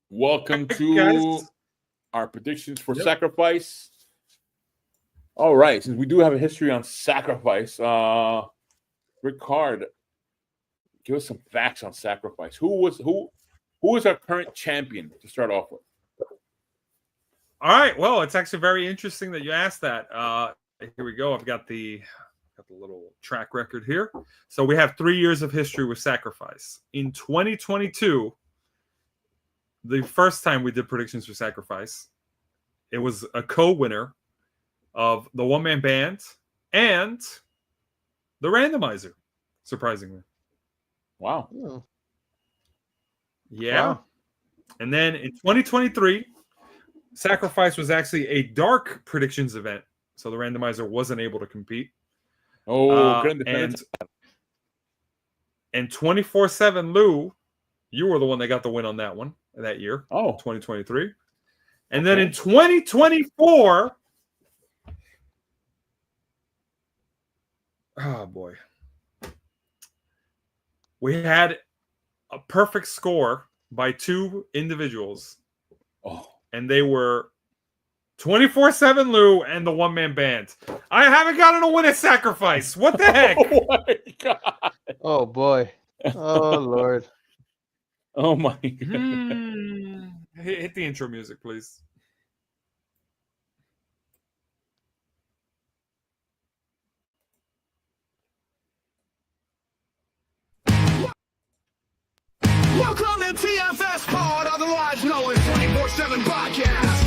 Welcome Guys. to our predictions for Sacrifice. All right, since we do have a history on Sacrifice, Ric-Hard, give us some facts on Sacrifice. Who is our current champion to start off with? All right. Well, it's actually very interesting that you asked that. Here we go. I've got the little track record here. So we have 3 years of history with Sacrifice. In 2022, the first time we did predictions for Sacrifice, it was a co-winner of the one-man band and the Randomizer, surprisingly. Wow. Yeah. Wow. And then in 2023, Sacrifice was actually a dark predictions event, so the Randomizer wasn't able to compete. Oh, and 24/7 Lou, you were the one that got the win on that one that year. Oh, 2023. And then in 2024, oh boy, we had a perfect score by 2 individuals. Oh, and they were 24/7 Lou and the one-man band. I haven't gotten a win at Sacrifice. What the heck? Oh my God. Oh boy. Oh Lord. Oh my God. Hit the intro music, please. Welcome to TFS Pod, otherwise known as 24/7 Podcast.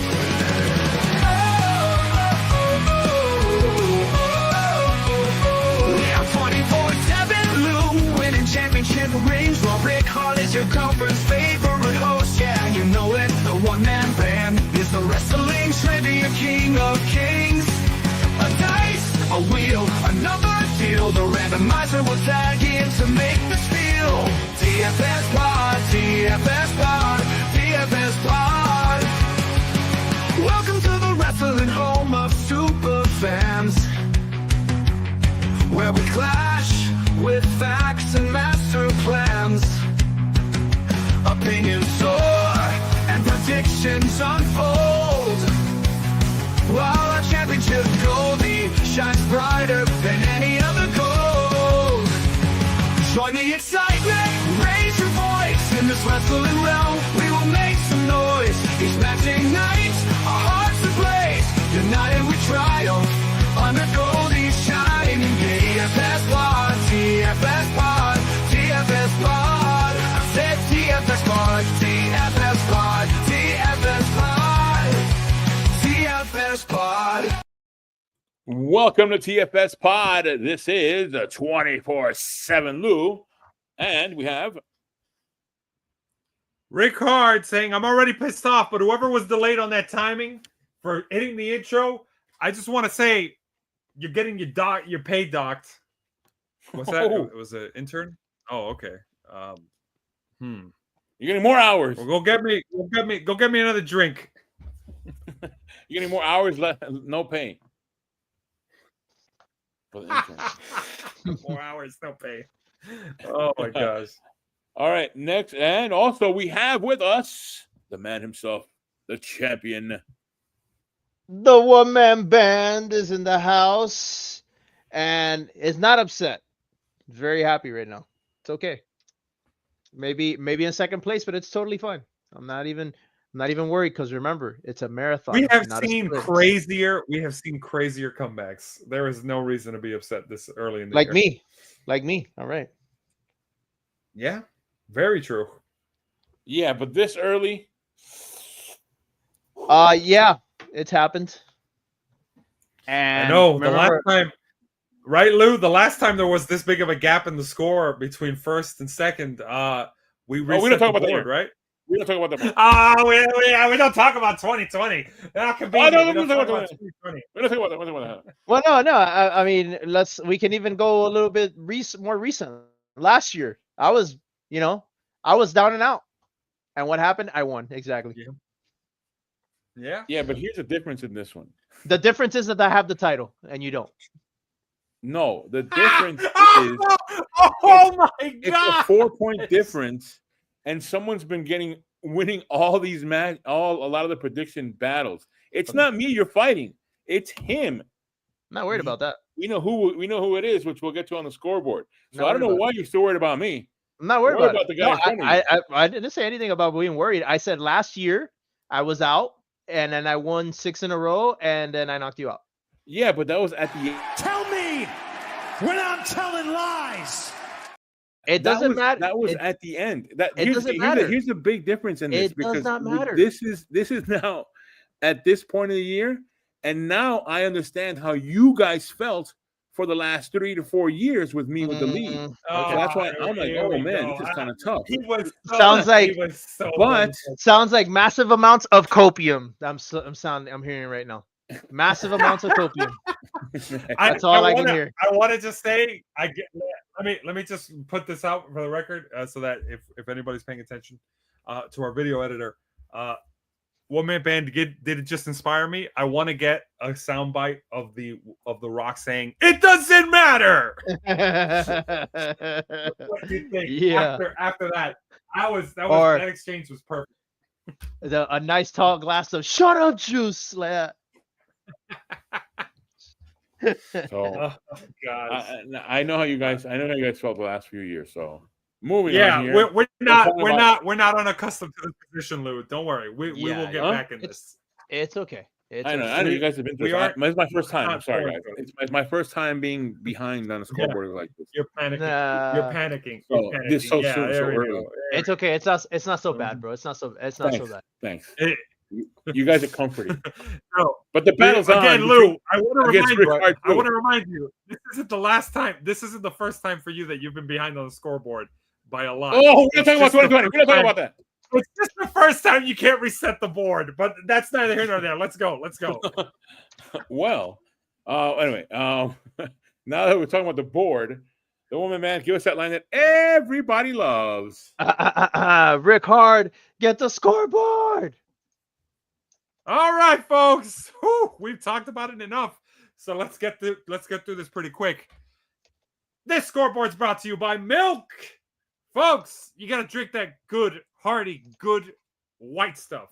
Yeah, 24/7 Lou, winning championship rings, while Ric-Hard is your conference favorite host. Yeah, you know it, the one-man band is the wrestling trivia king of kings. A dice, a wheel, another deal. The randomizer will tag in to make the spiel. TFS Pod, TFS Pod, TFS Pod. Welcome to the wrestling home of super fans, where we clash with facts and master plans. Opinions soar and predictions unfold, while our championship goldie shines brighter than any other gold. Join the excitement, raise your voice. In this wrestling realm, we will make some noise. Each matching night, our hearts ablaze. United we triumph, under Goldie's shining. TFS Pod, TFS Pod, TFS Pod. I said TFS Pod, TFS Pod, TFS Pod, TFS Pod. Welcome to TFS Pod. This is a 24/7 Lou, and we have Ric-Hard saying, I'm already pissed off, but whoever was delayed on that timing for hitting the intro, I just want to say you're getting your pay docked. What's that? Oh. It was an intern? Oh, okay. you're getting more hours. Well, go get me another drink. You're getting more hours left, no pay. For the intern. 4 hours, no pay. Oh my gosh. All right, next, and also we have with us the man himself, the champion. The one-man band is in the house and is not upset. Very happy right now. It's okay. Maybe in second place, but it's totally fine. I'm not even worried, because remember, it's a marathon. We have not a seen sprint. crazier comebacks. There is no reason to be upset this early in the year. Like me. All right. Yeah, very true. Yeah, but this early. Yeah, it's happened. And I know remember, the last time, right, Lou? The last time there was this big of a gap in the score between first and second, we reset we don't talk the about board, that, right? We don't talk about that. We don't talk about 2020. No, We we don't don't talk talk about about 2020. We don't talk about that. We don't talk about that. well, no. I mean, we can even go a little bit more recent. Last year, I was down and out, and what happened? I won. Exactly. Yeah. Yeah, but here's the difference in this one. The difference is that I have the title and you don't. No, the difference is Oh my it's a god! 4-point difference, and someone's been getting winning all these a lot of the prediction battles. It's not me you're fighting. It's him. I'm not worried about that. We know who it is, which we'll get to on the scoreboard. So Not I don't know worried about why you're still worried about me. I'm not worried Worry about the it. guy No, in front of you. I didn't say anything about being worried. I said last year I was out, and then I won 6 in a row, and then I knocked you out. Yeah, but that was at the Tell me when I'm telling lies. It doesn't matter. That was It- at the end. doesn't matter. Here's the big difference in this It does because not matter. this is now at this point of the year, and now I understand how you guys felt for the last 3 to 4 years with me with the lead. Mm, So that's why I'm like, here oh we man, go. this is kind of tough. He was Sounds like- he was so But Sounds like massive amounts of copium. I'm hearing right now. Massive amounts of copium. That's all I can hear. I want to just say, let me just put this out for the record, so that if anybody's paying attention to our video editor, One Man Band did it just inspire me? I want to get a soundbite of the Rock saying, "It doesn't matter." What do you think? Yeah. After that, that exchange was perfect. A nice tall glass of shut up juice. Like So Oh gosh. I know how you guys felt the last few years. So moving Yeah, on here. we're not unaccustomed to this position, Lou. Don't worry, we will Yeah, get yeah. back in this. it's okay. It's I know okay. you guys have been through we this. are- It's my first time. I'm not sorry, boring, guys. It's my first time being behind on a scoreboard like this. You're panicking. Nah. You're panicking. Oh, You're panicking. this so Yeah, soon, so there we early. go. It's okay. It's not so bad, bro. It's not so so bad. Thanks. It- You guys are comforting. No, But the battle's again, on. Lou. I want to against remind you. Ric-Hard, I too. want to remind you. This isn't the last time. This isn't the first time for you that you've been behind on the scoreboard by a lot. Oh, we're not It's talking about just the 2020. We're not first talking time- about that. It's just the first time you can't reset the board, but that's neither here nor there. Let's go. Let's go. Well, anyway, now that we're talking about the board, the Woman Man, give us that line that everybody loves. Ric-Hard, get the scoreboard. All right, folks. Whew, we've talked about it enough. So let's get through this pretty quick. This scoreboard's brought to you by Milk. Folks, you gotta drink that good, hearty, good white stuff.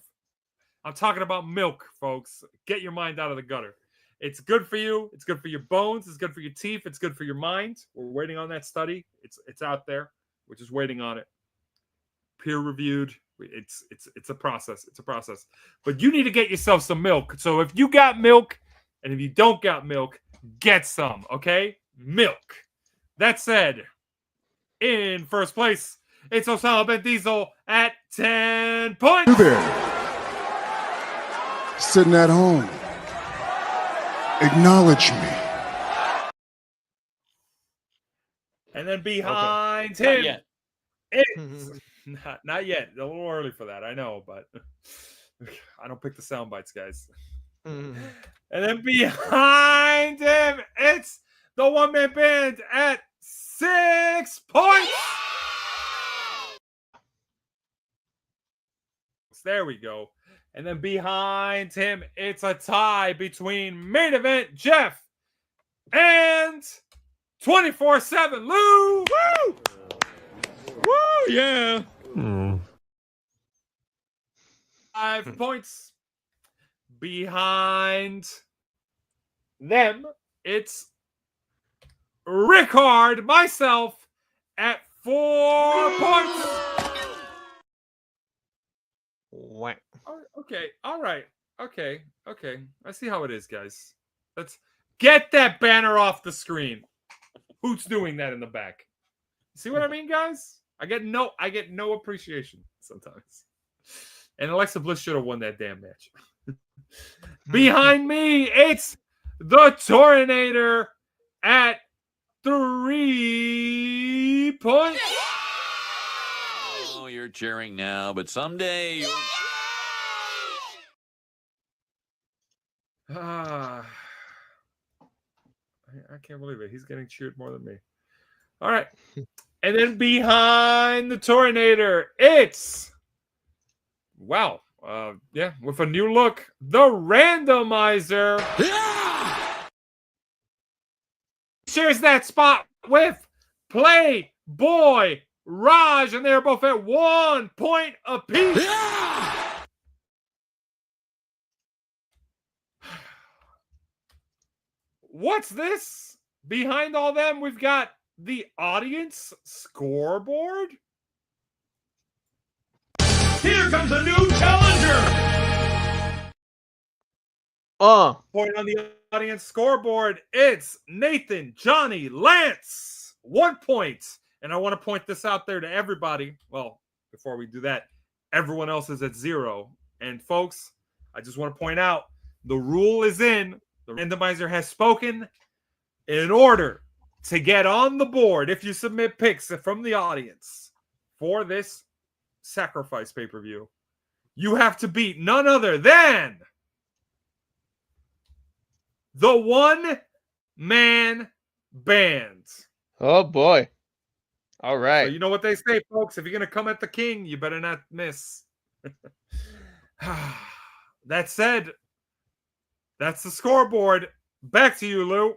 I'm talking about milk, folks. Get your mind out of the gutter. It's good for you. It's good for your bones. It's good for your teeth. It's good for your mind. We're waiting on that study. It's out there. We're just waiting on it. Peer reviewed. It's a process. It's a process. But you need to get yourself some milk. So if you got milk, and if you don't got milk, get some. Okay, milk. That said, in first place, it's Osama Ben Diesel at 10 points. Sitting at home. Acknowledge me. And then behind Not him, yet. it's not yet. A little early for that, I know, but I don't pick the sound bites, guys. And then behind him, it's the One Man Band at 6 points. There we go. And then behind him, it's a tie between Main Event Jeff and 24/7 Lou. Woo! Woo, yeah. 5 points. Behind them, it's Ric-Hard, myself, at 4 points. Whack. Oh, okay, all right, okay. I see how it is, guys. Let's get that banner off the screen. Who's doing that in the back? See what I mean, guys? I get no appreciation sometimes. And Alexa Bliss should have won that damn match. Behind me, it's the Torinator at 3 points. Oh, you're cheering now, but someday you'll... I can't believe it. He's getting cheered more than me. All right. And then behind the Torinator, it's wow. With a new look, the Randomizer. Shares that spot with Playboy Raj, and they're both at 1 point apiece. What's this? Behind all them, we've got the audience scoreboard. Here comes a new challenger. Point on the audience scoreboard, it's Nathan, Johnny, Lance. 1 point. And I want to point this out there to everybody. Well, before we do that, everyone else is at 0. And folks, I just want to point out, the rule is in. The randomizer has spoken. In order to get on the board, if you submit picks from the audience for this Sacrifice pay-per-view, you have to beat none other than the one-man band. Oh boy. All right. So you know what they say, folks. If you're going to come at the king, you better not miss. That said, that's the scoreboard. Back to you, Lou.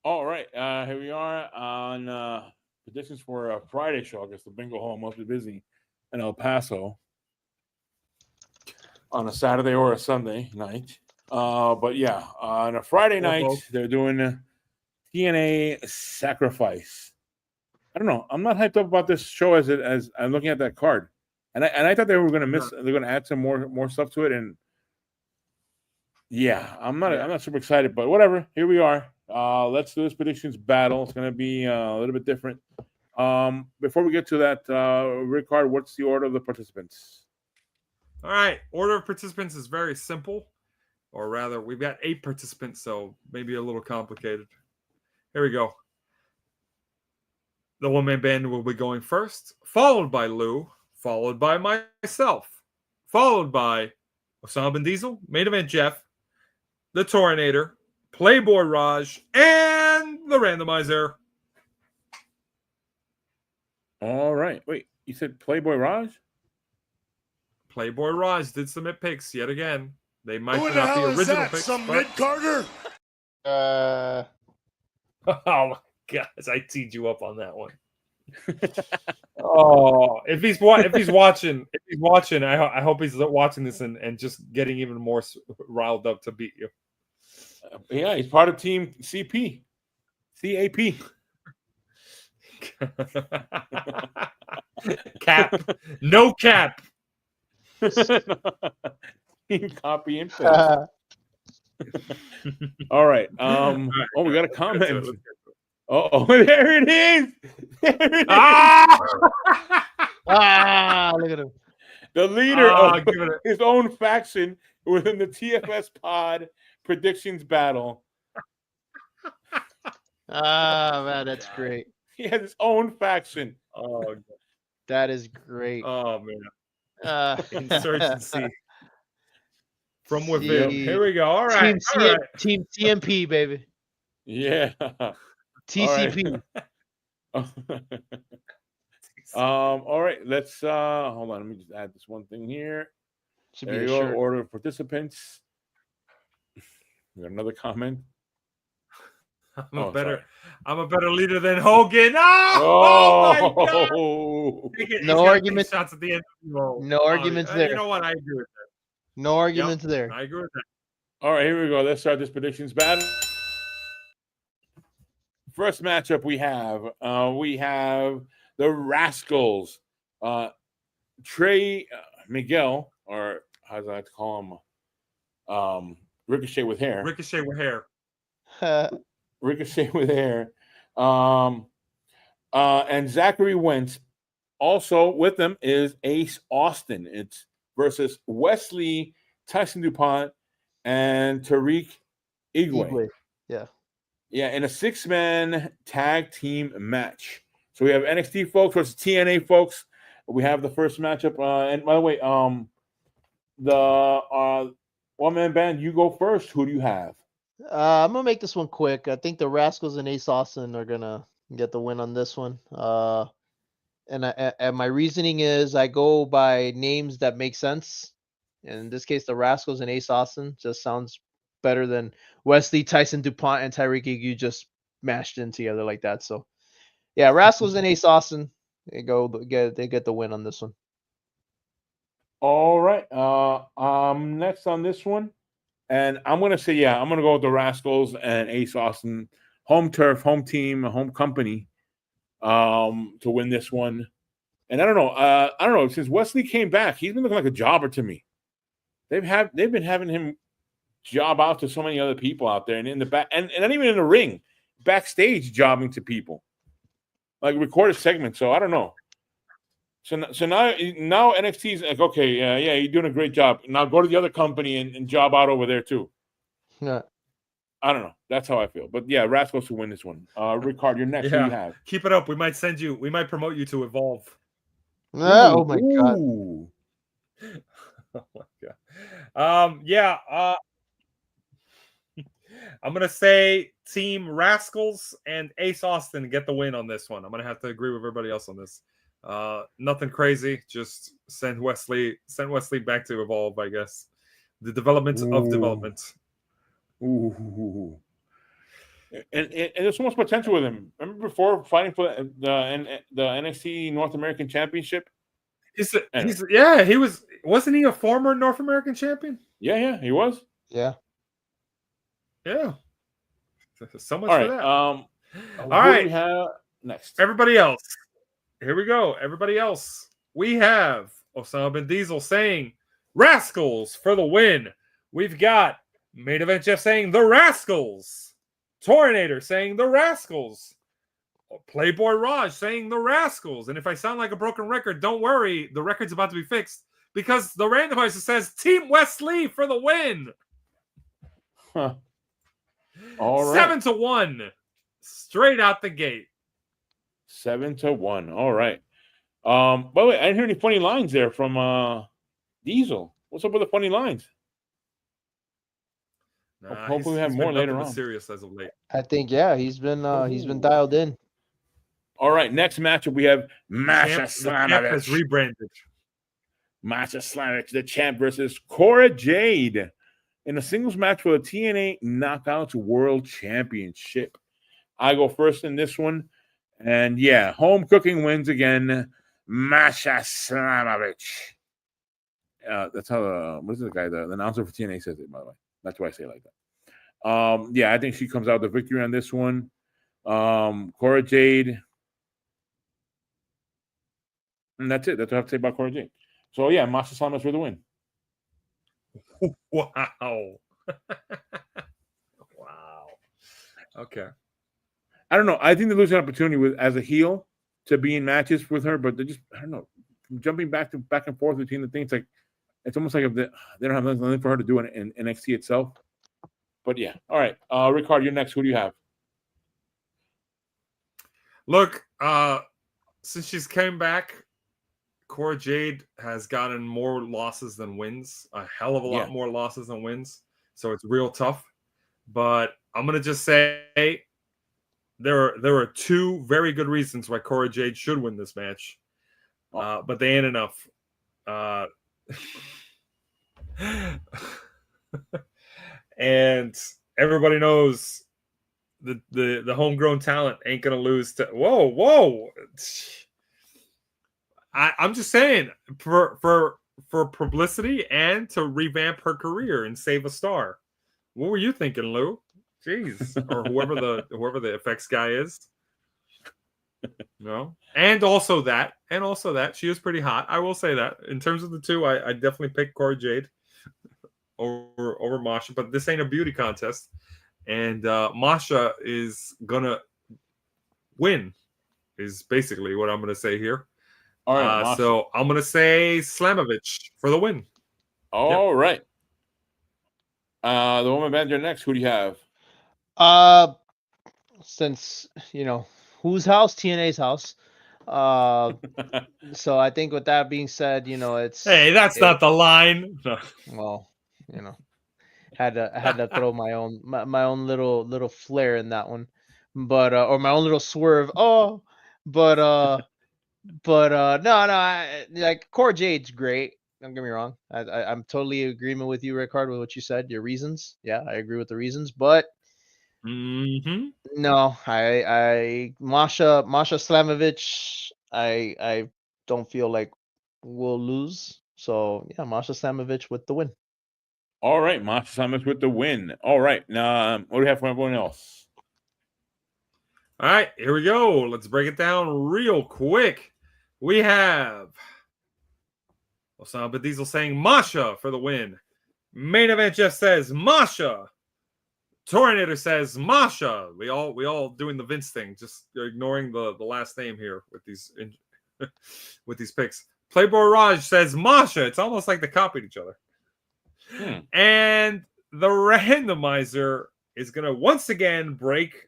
All right. Here we are on predictions for a Friday show. I guess the bingo hall must be busy in El Paso on a Saturday or a Sunday night. But yeah, on a Friday night, they're doing TNA Sacrifice. I don't know. I'm not hyped up about this show as I'm looking at that card, and I thought they were going to they're going to add some more stuff to it, and yeah, I'm not super excited, but whatever. Here we are. Let's do this predictions battle. It's going to be a little bit different. Before we get to that, Ric-Hard, what's the order of the participants? All right, order of participants is very simple, or rather, we've got 8 participants, so maybe a little complicated. Here we go. The one-man band will be going first, followed by Lou, followed by myself, followed by Osama Bin Diesel, Main Event Jeff, the Torinator, Playboy Raj, and the Randomizer. All right. Wait, you said Playboy Raj? Playboy Raj did submit picks yet again. They might Who the not be hell is original that? picks. Some but... mid-carder? Oh my gosh, I teed you up on that one. Oh, if he's watching, I hope he's watching this and just getting even more riled up to beat you. Yeah, he's part of Team CP. CAP. Cap. No cap. Copy and paste. All right. Oh, we got a comment. Oh, there it is. There it is. Look at him. The leader of his own faction within the TFS Pod predictions battle. Man, that's great. He has his own faction. Oh, that is great. Oh man. Insurgency from within. Here we go. All right. Team CMP, baby. Yeah. TCP. All right. Let's hold on. Let me just add this one thing here. Should there be you a go. shirt. Order of participants. We got another comment. I'm a better leader than Hogan. No arguments. Shots at the end. No arguments there. You know what? I agree with that. No arguments there. I agree with that. All right, here we go. Let's start this predictions battle. First matchup we have the Rascals, Trey Miguel, or how do I like to call him, Ricochet with hair. Ricochet with hair. Ricochet with hair, and Zachary Wentz. Also with them is Ace Austin. It's versus Wesley, Tyson DuPont, and Tariq Igwe. Yeah, in a 6-man tag team match. So we have NXT folks versus TNA folks. We have the first matchup. And by the way, the one-man band, you go first. Who do you have? I'm gonna make this one quick. I think the Rascals and Ace Austin are gonna get the win on this one. And my reasoning is I go by names that make sense. And in this case, the Rascals and Ace Austin just sounds better than Wesley, Tyson DuPont, and Tyreek Egu just mashed in together like that. So Yeah, Rascals and Ace Austin. They get the win on this one. All right. Next on this one, and I'm gonna say, yeah, I'm gonna go with the Rascals and Ace Austin, home turf, home team, home company, to win this one. And I don't know. Since Wesley came back, he's been looking like a jobber to me. They've been having him job out to so many other people out there, and in the back, and not even in the ring, backstage jobbing to people, like recorded segments. So I don't know. So now NXT is like, okay, yeah, you're doing a great job. Now go to the other company and job out over there too. Yeah. I don't know. That's how I feel. But yeah, Rascals will win this one. Ric-Hard, you're next. Who do you have? Keep it up. We might promote you to Evolve. Oh my god. Ooh. Oh my god. I'm gonna say Team Rascals and Ace Austin get the win on this one. I'm gonna have to agree with everybody else on this. Nothing crazy. Just send Wesley back to Evolve, I guess. The development of development. Ooh. And there's so much potential with him. Remember before fighting for the NXT North American Championship? Wasn't he a former North American champion? Yeah, he was. Yeah. Yeah. So much All for right. that. All right. We have next. Everybody else. Here we go. Everybody else. We have Osama bin Diesel saying Rascals for the win. We've got Main Event Jeff saying the Rascals. Tornator saying the Rascals. Playboy Raj saying the Rascals. And if I sound like a broken record, don't worry. The record's about to be fixed because the randomizer says Team Wesley for the win. Huh. All right. 7-1. Straight out the gate. 7-1. All right. By the way, I didn't hear any funny lines there from Diesel. What's up with the funny lines? Hopefully we have more later on. Serious as of late. I think he's been dialed in. All right, next matchup we have Masha The champ has Slamovich. rebranded. Masha Slamovich, the champ, versus Cora Jade in a singles match for the TNA Knockouts World Championship. I go first in this one. And yeah, home cooking wins again. Masha Slamovich. That's how what is the guy, the announcer for TNA says it, by the way. That's why I say it like that. Yeah, I think she comes out with the victory on this one. Cora Jade. And that's it. That's what I have to say about Cora Jade. So yeah, Masha Slamovich for the win. Wow. Wow. Okay. I don't know. I think they lose an opportunity as a heel to be in matches with her, but they're just, I don't know, jumping back and forth between the things. Like it's almost like if they don't have nothing for her to do in NXT itself. But yeah, all right. Ric-Hard, you're next. Who do you have? Look, since she's came back, Cora Jade has gotten more losses than wins. A hell of a lot more losses than wins. So it's real tough. But I'm gonna just say there are two very good reasons why Cora Jade should win this match. But they ain't enough. And everybody knows the homegrown talent ain't gonna lose to whoa. I'm just saying for publicity and to revamp her career and save a star. What were you thinking, Lou? Jeez, or whoever the effects guy is. No, and also that she is pretty hot. I will say that in terms of the two, I definitely pick Cora Jade over Masha, but this ain't a beauty contest, and Masha is gonna win. Is basically what I'm gonna say here. All right, so I'm gonna say Slamovich for the win. All right. The woman band, you're next. Who do you have? Since whose house? TNA's house. So I think with that being said, it's that's not the line. Well, had to throw my own little flair in that one, but or my own little swerve. No, like Cora Jade's great. Don't get me wrong. I'm totally in agreement with you, Ric-Hard, with what you said. Your reasons, I agree with the reasons, but Mm-hmm. No, Masha Slamovich, I don't feel like we'll lose. So yeah, Masha Slamovich with the win. All right, Masha Slamovich with the win. All right, now what do we have for everyone else? All right, here we go. Let's break it down real quick. We have Osama Bin Diesel saying Masha for the win. Main event just says Masha. Tornator says Masha. We all doing the Vince thing, just ignoring the last name here with these with these picks. Playboy Raj says Masha. It's almost like they copied each other. And the randomizer is gonna once again break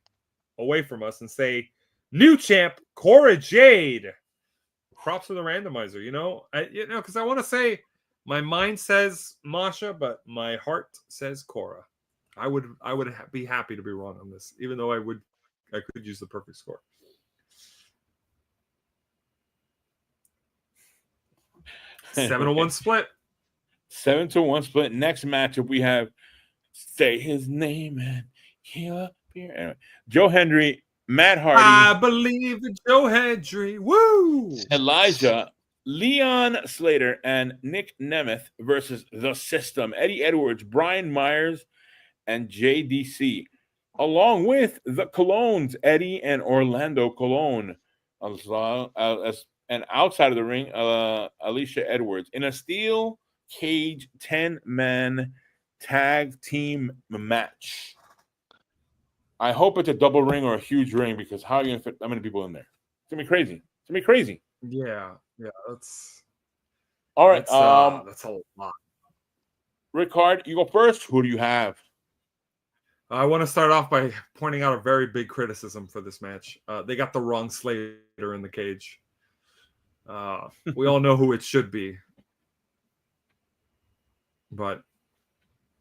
away from us and say new champ Cora Jade. Props to the randomizer, because I want to say my mind says Masha, but my heart says Cora. I would be happy to be wrong on this, even though I could use the perfect score. Seven to 1 split. 7-1 split. Next matchup we have say his name and he'll appear. Anyway, Joe Hendry, Matt Hardy. I believe in Joe Hendry. Woo! Elijah, Leon Slater, and Nick Nemeth versus The System. Eddie Edwards, Brian Myers, and JDC, along with the Colognes, Eddie and Orlando Colon, as well as and outside of the ring, Alicia Edwards in a steel cage 10-man tag team match. I hope it's a double ring or a huge ring, because how are you gonna fit that many people in there? It's gonna be crazy. It's gonna be crazy. Yeah, that's all right. That's a lot. Ric-Hard, you go first. Who do you have? I want to start off by pointing out a very big criticism for this match. They got the wrong Slater in the cage. We all know who it should be, but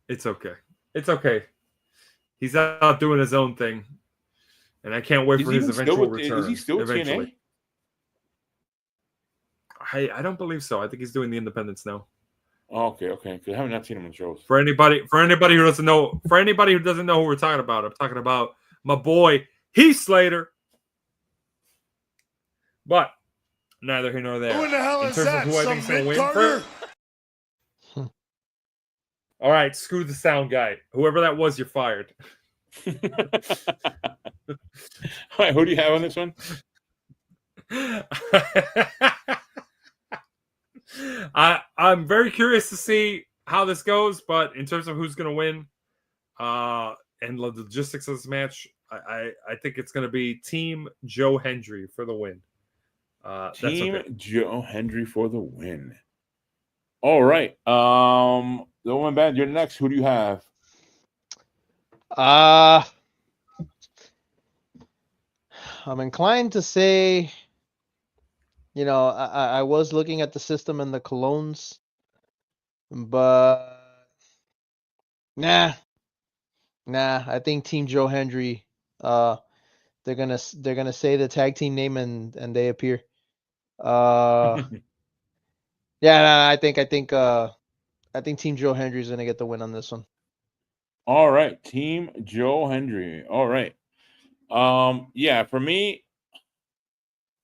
it's okay. It's okay. He's out doing his own thing, and I can't wait for his eventual return. Is he still eventually? TNA? I don't believe so. I think he's doing the independents now. Oh, okay. Because I have not seen him on shows. For anybody who doesn't know, who we're talking about, I'm talking about my boy Heath Slater. But neither here nor there. Who in the hell is that? Who I think is going to win Carter? All right, screw the sound guy. Whoever that was, you're fired. All right, who do you have on this one? I'm very curious to see how this goes, but in terms of who's going to win and the logistics of this match, I think it's going to be Team Joe Hendry for the win. Team Joe Hendry for the win. All right. The woman band, you're next. Who do you have? I'm inclined to say, I was looking at the System and the Colognes, but nah. I think Team Joe Hendry. They're gonna say the tag team name and they appear. Yeah, I think Team Joe Hendry is gonna get the win on this one. All right, Team Joe Hendry. All right. Yeah, for me,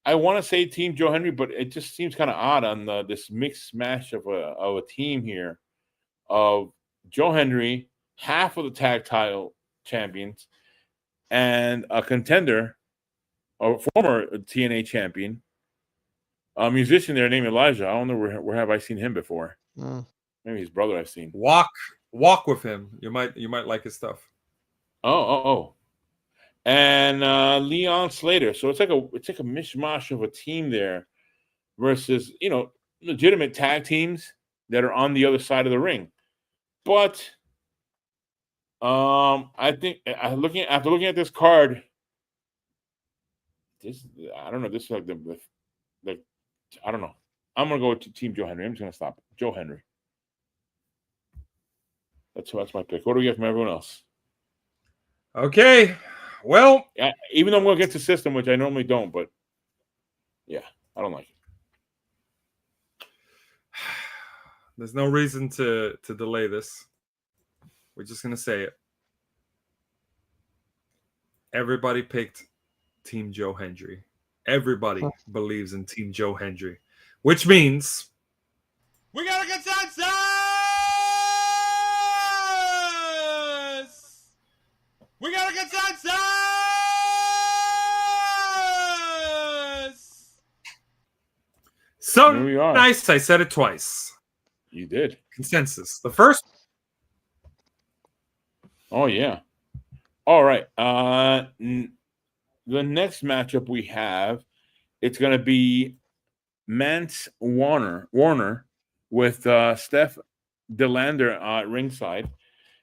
I want to say Team Joe Hendry, but it just seems kind of odd on this mixed smash of a team here of Joe Hendry, half of the tag title champions, and a contender, a former TNA champion, a musician there named Elijah. I don't know where have I seen him before. Maybe his brother I've seen. Walk with him. You might like his stuff. Oh. And Leon Slater. So it's like a mishmash of a team there versus, legitimate tag teams that are on the other side of the ring. But I think after looking at this card, I don't know. This is like the I don't know. I'm gonna go to Team Joe Hendry. I'm just gonna stop. Joe Hendry. That's my pick. What do we get from everyone else? Okay. Well, yeah, even though I'm going to get the System, which I normally don't, but yeah, I don't like it. There's no reason to delay this. We're just going to say it. everybody picked Team Joe Hendry. Everybody believes in Team Joe Hendry, which means we got a consensus. We got a consensus. So Here we are. nice. I said it twice. You did. Consensus. The first. Oh yeah. All right. The next matchup we have, it's going to be Mance Warner with Steph DeLander at ringside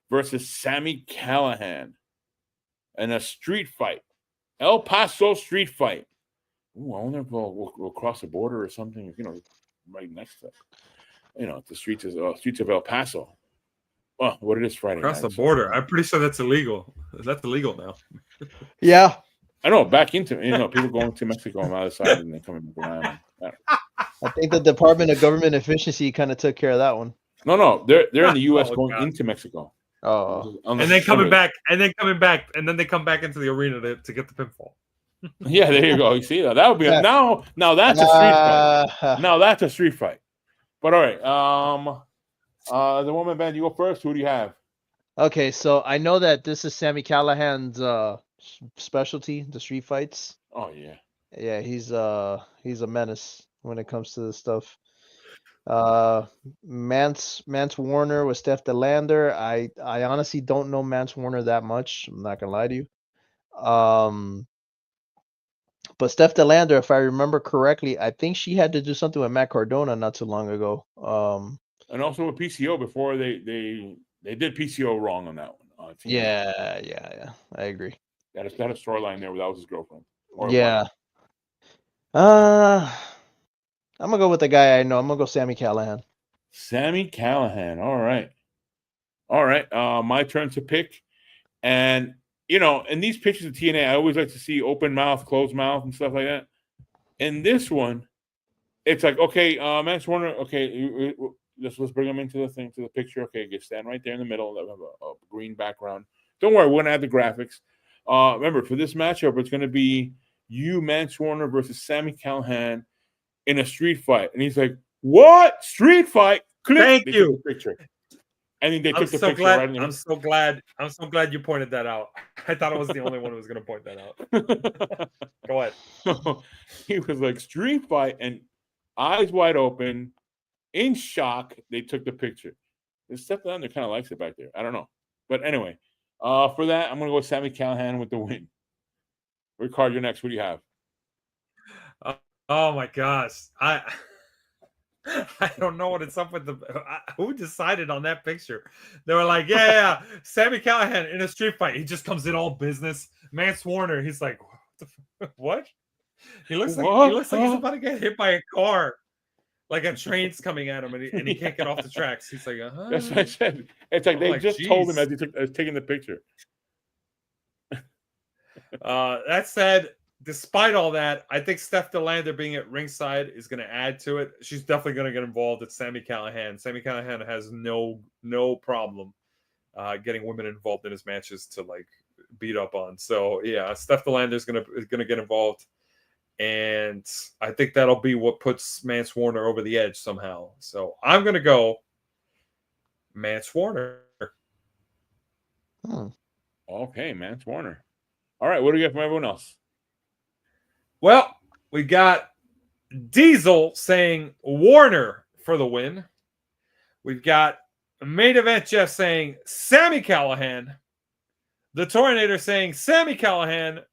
versus Sami Callihan in a street fight, El Paso street fight. Ooh, I wonder if we'll cross the border or something. You know, right next to, the streets of El Paso. Well, what it is Friday Across night, the border. I'm pretty sure that's illegal. That's illegal now. Yeah. I know. Back into people going to Mexico on the other side and then coming back around. I think the Department of Government Efficiency kind of took care of that one. No, they're in the U.S. going into Mexico. Oh, and then coming back, and then they come back into the arena to get the pinfall. Yeah, there you go. You see that? That would be now that's a street fight. Now that's a street fight. But all right, the woman band, you go first. Who do you have? Okay, so I know that this is Sami Callihan's specialty, the street fights. Oh yeah. Yeah, he's a menace when it comes to this stuff. Mance Warner with Steph DeLander. I honestly don't know Mance Warner that much. I'm not gonna lie to you. But Steph DeLander, if I remember correctly, I think she had to do something with Matt Cardona not too long ago. And also with PCO before they did PCO wrong on that one. Yeah. I agree. That is a storyline there where that was his girlfriend. Yeah. I'm gonna go with the guy I know. I'm gonna go Sami Callihan. Sami Callihan. All right. My turn to pick. And in these pictures of TNA, I always like to see open mouth, closed mouth, and stuff like that. In this one, it's like, okay, Mance Warner, okay, let's bring him into the picture. Okay, get stand right there in the middle of a green background. Don't worry, we're gonna add the graphics. Remember, for this matchup, it's gonna be Mance Warner versus Sami Callihan in a street fight. And he's like, what? Street fight? Thank you. Picture. And then they took the so picture. Glad, right in I'm so glad you pointed that out. I thought I was the only one who was going to point that out. Go ahead. So he was like, street fight, and eyes wide open, in shock. They took the picture. This Steph DeLander kind of likes it back there. I don't know. But anyway, for that, I'm going to go with Sami Callihan with the win. Ric-Hard, you're next. What do you have? Oh my gosh. I don't know what it's up with who decided on that picture. They were like, yeah, Sami Callihan in a street fight. He just comes in all business. Mance Warner, he's like, what? He looks like he's about to get hit by a car, like a train's coming at him, and he can't get off the tracks. He's like, That's what I said. It's like they just told him as he was taking the picture. That said, despite all that, I think Steph DeLander being at ringside is going to add to it. She's definitely going to get involved at Sami Callihan. Sami Callihan has no problem getting women involved in his matches to like beat up on. So yeah, Steph DeLander is going to get involved, and I think that'll be what puts Mance Warner over the edge somehow. So I'm going to go Mance Warner. Okay, Mance Warner. All right, what do we get from everyone else? Well, we got Diesel saying Warner for the win. We've got Main Event Jeff saying Sami Callihan. The Tornator saying Sami Callihan.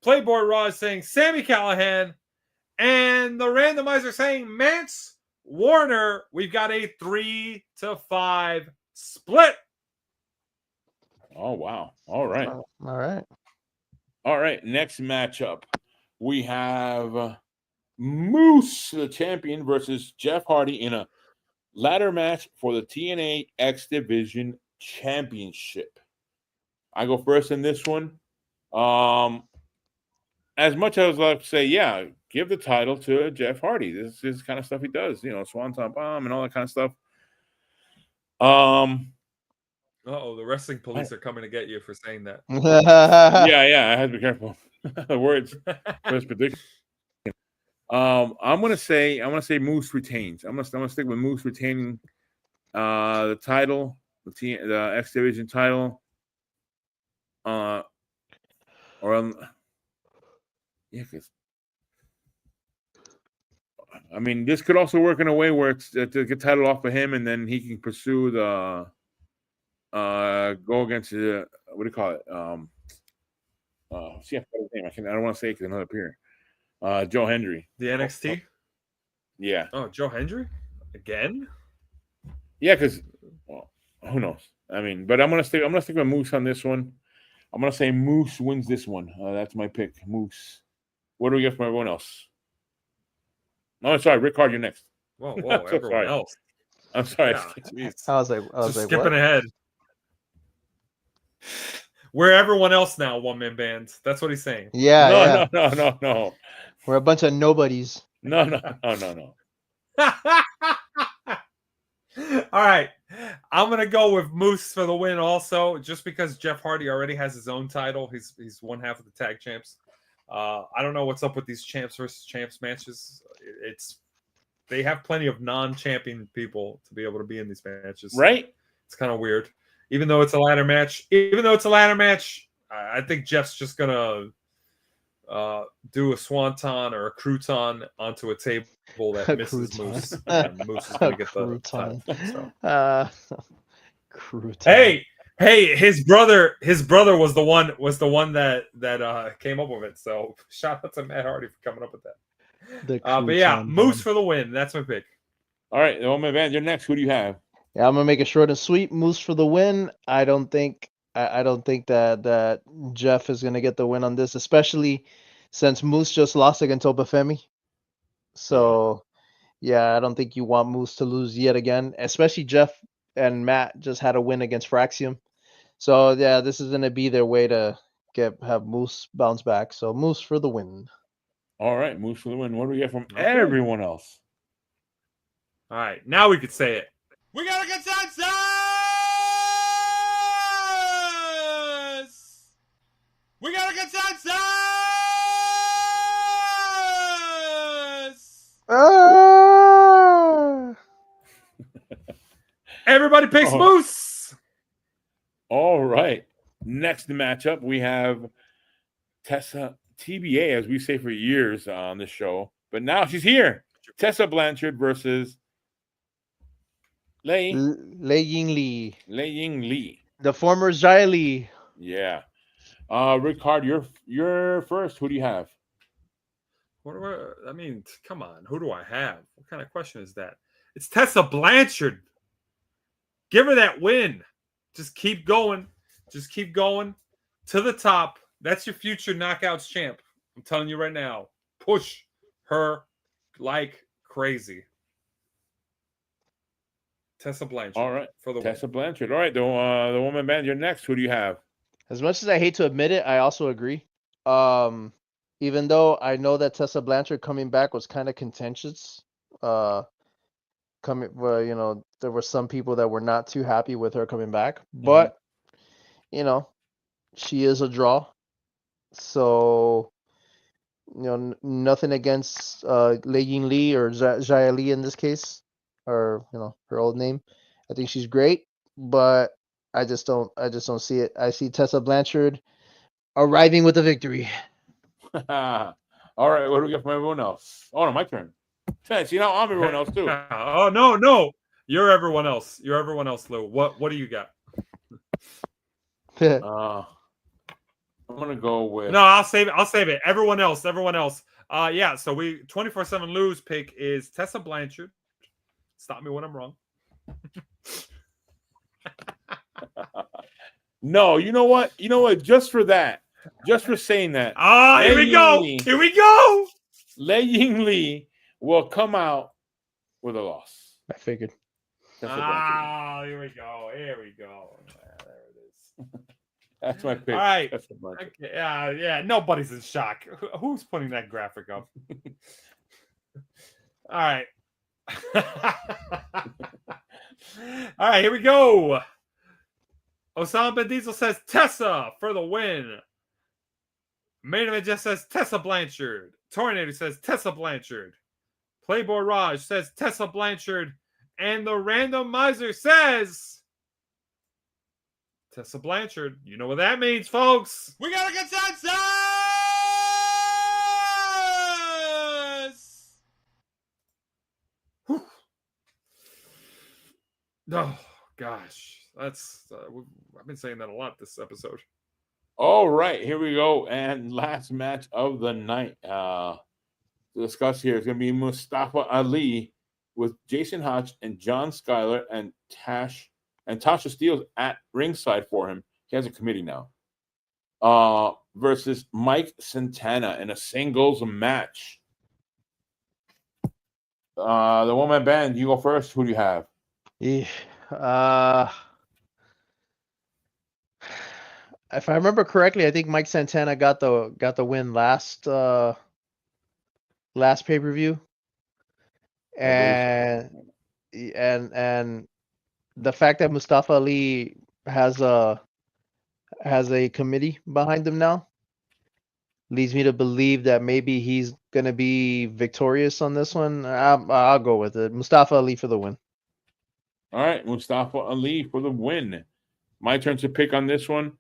Playboy Rod saying Sami Callihan. And the Randomizer saying Mance Warner. We've got a 3-5 split. Oh, wow. All right. All right. Next matchup. We have Moose, the champion, versus Jeff Hardy in a ladder match for the TNA X Division Championship. I go first in this one. As much as I like to say, yeah, give the title to Jeff Hardy. This is the kind of stuff he does, Swanton Bomb and all that kind of stuff. Uh-oh, the wrestling police are coming to get you for saying that. Yeah, I have to be careful. The words first prediction. I'm gonna say Moose retains. I'm gonna stick with Moose retaining the title, the X Division title. Yeah, because I mean, this could also work in a way where it's to get title off of him, and then he can pursue the go against the what do you call it? See, I forgot his name. I don't want to say it because another appearance. Joe Hendry. The NXT? Yeah. Oh, Joe Hendry? Again? Yeah, because who knows? I mean, but I'm gonna stick with Moose on this one. I'm gonna say Moose wins this one. That's my pick. Moose. What do we get from everyone else? No, sorry, Ric-Hard, you're next. Whoa, So everyone sorry. else. I'm sorry. Yeah, jeez. I was like, Skipping what? ahead. We're everyone else now, one-man band. That's what he's saying. Yeah, No. We're a bunch of nobodies. No. All right. I'm going to go with Moose for the win also, just because Jeff Hardy already has his own title. He's one half of the tag champs. I don't know what's up with these champs versus champs matches. They have plenty of non-champion people to be able to be in these matches. Right? It's kind of weird. Even though it's a ladder match, I think Jeff's just going to do a swanton or a crouton onto a table that misses Moose. And Moose is going to get the title. So. Crouton. Hey, his brother was the one that came up with it. So shout out to Matt Hardy for coming up with that. But yeah, Moose for the win. That's my pick. All right, the woman band, you're next. Who do you have? Yeah, I'm gonna make it short and sweet. Moose for the win. I don't think that Jeff is gonna get the win on this, especially since Moose just lost against Obafemi. So yeah, I don't think you want Moose to lose yet again. Especially Jeff and Matt just had a win against Fraxium. So yeah, this is gonna be their way to have Moose bounce back. So Moose for the win. All right, Moose for the win. What do we get from everyone else? All right, now we could say it. We got a consensus! We got a consensus! Everybody picks Moose. All right. Next matchup, we have Tessa TBA, as we say for years on this show, but now she's here. Tessa Blanchard versus Lei Ying Lee. The former Xia Li. Yeah. Ric-Hard, you're first. Who do you have? Come on. Who do I have? What kind of question is that? It's Tessa Blanchard. Give her that win. Just keep going. Just keep going to the top. That's your future Knockouts champ. I'm telling you right now. Push her like crazy. Tessa Blanchard. All right. For the Tessa win. Blanchard. All right. The woman band, you're next. Who do you have? As much as I hate to admit it, I also agree. Even though I know that Tessa Blanchard coming back was kind of contentious. There were some people that were not too happy with her coming back, but she is a draw. So, nothing against Lei Ying Lee or Xia Li in this case, or her old name. I think she's great, but I just don't see it. I see Tessa Blanchard arriving with a victory. All right, what do we get from everyone else? Oh no, my turn. See, now I'm everyone else too. Oh no, you're everyone else. You're everyone else, Lou. What do you got? I'm gonna go with. No, I'll save it. Everyone else. Yeah. So 24/7 Lou's pick is Tessa Blanchard. Stop me when I'm wrong. No, you know what? Just for saying that. Here we go. Lei Ying Lee will come out with a loss. I figured. Here we go. There it is. That's my pick. All right. Okay. Yeah. Nobody's in shock. Who's putting that graphic up? All right. All right. Here we go. Osama Ben Diesel says Tessa for the win. Main Event just says Tessa Blanchard. Tornado says Tessa Blanchard. Playboy Raj says Tessa Blanchard. And the randomizer says Tessa Blanchard. You know what that means, folks. We got a consensus! Oh, gosh. That's I've been saying that a lot this episode. All right, here we go. And last match of the night to discuss here is going to be Mustafa Ali with Jason Hodge and John Schuyler and Tasha Steelz at ringside for him. He has a committee now. Versus Mike Santana in a singles match. The one-man band, you go first. Who do you have? Yeah. If I remember correctly, I think Mike Santana got the win last pay-per-view. And the fact that Mustafa Ali has a committee behind him now leads me to believe that maybe he's gonna be victorious on this one. I'll go with it. Mustafa Ali for the win. All right, Mustafa Ali for the win. My turn to pick on this one.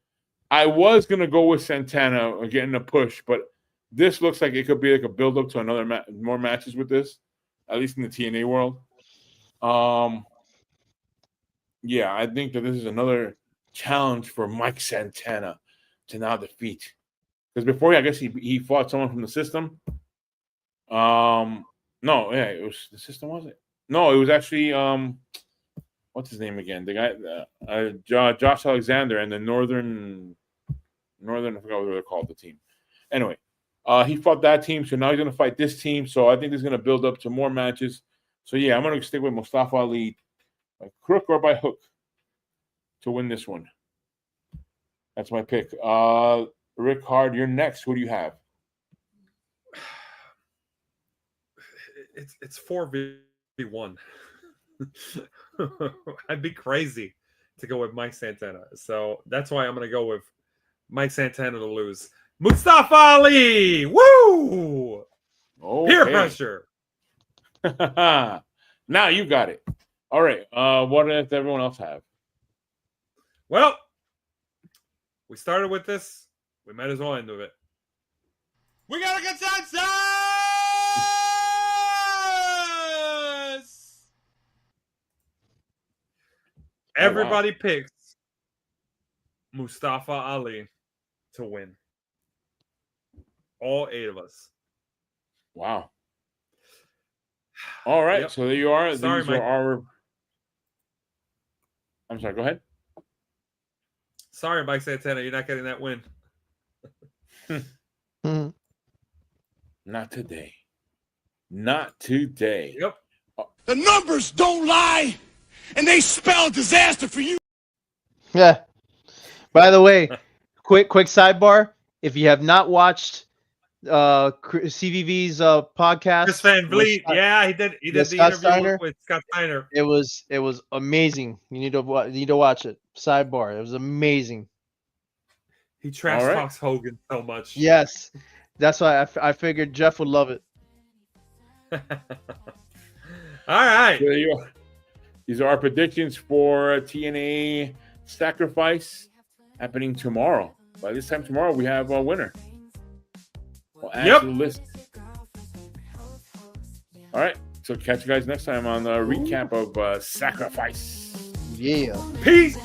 I was going to go with Santana getting a push, but this looks like it could be like a build-up to another more matches with this, at least in the TNA world. Yeah, I think that this is another challenge for Mike Santana to now defeat. Because before, I guess he fought someone from the system. No, yeah, it was the system, was it? No, it was actually what's his name again? The guy, Josh Alexander and the Northern. I forgot what they're called, the team. Anyway, he fought that team, so now he's going to fight this team. So I think he's going to build up to more matches. So yeah, I'm going to stick with Mustafa Ali by crook or by hook to win this one. That's my pick. Ric-Hard, you're next. Who do you have? It's 4v1. I'd be crazy to go with Mike Santana. So that's why I'm going to go with Mike Santana to lose. Mustafa Ali! Woo! Okay. Peer pressure. Now you got it. All right. What does everyone else have? Well, we started with this. We might as well end with it. We got a consensus! Everybody picks Mustafa Ali to win. All 8 of us. Wow. All right. Yep. So there you are. Sorry, These Mike. are our. I'm sorry. Go ahead. Sorry, Mike Santana, you're not getting that win. Not today. Not today. Yep. The numbers don't lie, and they spell disaster for you. Yeah. By the way, quick sidebar. If you have not watched CVV's podcast, Chris Van Vliet, yeah, he did the Scott interview Steiner. with Scott Steiner. it was amazing. You need to watch it. Sidebar. It was amazing. He trash All right. talks Hogan so much. Yes, that's why I figured Jeff would love it. All right. So there you are. These are our predictions for TNA Sacrifice happening tomorrow. By this time tomorrow, we have a winner. We'll add to the list. All right. So catch you guys next time on the recap of Sacrifice. Yeah. Peace.